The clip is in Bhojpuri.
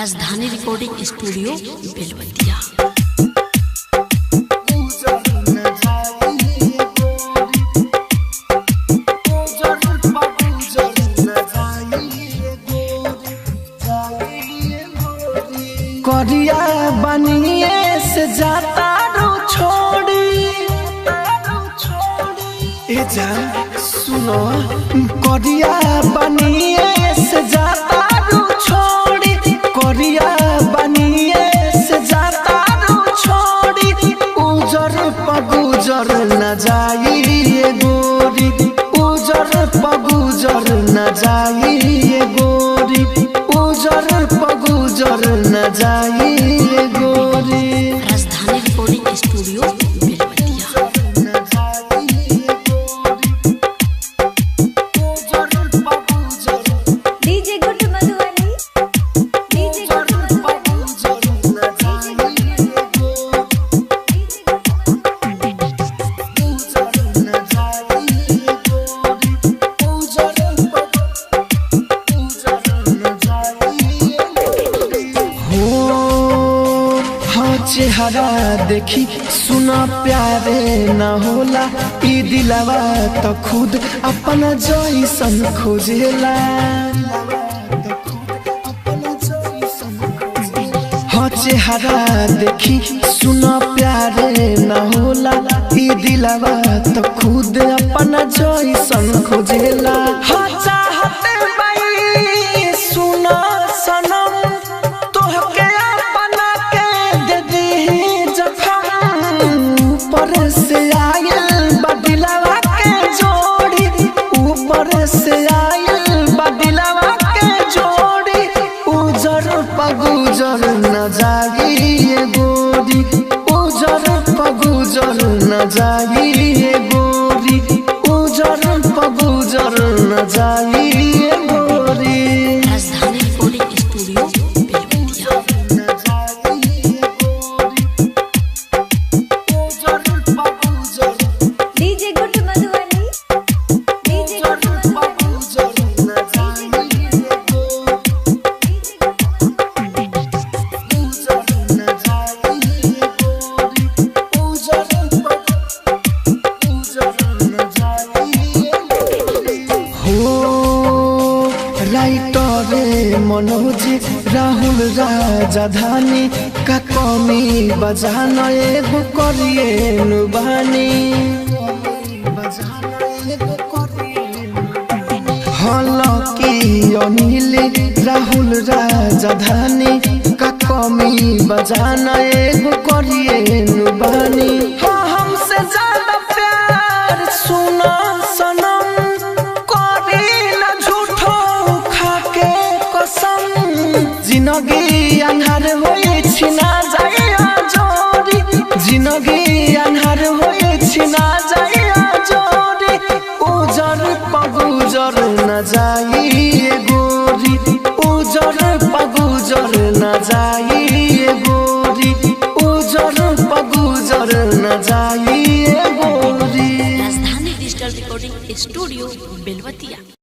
राजधानी रिकॉर्डिंग स्टूडियो बेलवतिया। करिया बनिए से जाता रो छोड़ी ए जान सुनो, करिया बनिए से जाता रो छोड़ी, करिया बनिए से जाता रो छोड़ी, उजर पगुजर न जाइए गोरी, उजर पगुजर न जाइए गोरी, उजर पगुजर न जाइए गोरी। राजधानी recording studio Belwatia. DJ good Madhubani, DJ good चेहरा देखी सुना प्यारे न होला, ई दिलवा तो खुद अपना जैसन खोजेला। हाँ चेहरा देखी सुना प्यारे न होला, ई दिलवा तो खुद अपना जैसन खोजेला। हाँ चाहते बाई सुना सनम, तोहके अपना के दे दी जखम, ऊपर से आयल बदिलवा के जोड़ी, ऊपर से आयल बदिलवा के जोड़ी, उजर पगुजर न जाइए गोरी, उजर पगुजर न जाइए गोरी, उजर पगुजर न जाइए गोरी। राजधानी recording studio Belwatia. DJ good Madhubani, DJ good writer Manoj Rahul राजधानी का कमी बजान एगो करिए नुबानी, हलकी अनिल राहुल राजधानी का कमी बजान एगो करिए नुबानी। हाँ हमसे ज्यादा प्यार सुना सनम, जिनगी अन्हार होई छिना जाइया जोरी, जिनगी अन्हार होई छिना जाइया जोरी, उजर पगुजर न जाइए गोरी, उजर पगुजर न जाइए गोरी, उजर पगुजर न जाइए गोरी। राजधानी डिजिटल रिकॉर्डिंग स्टूडियो बेलवतिया।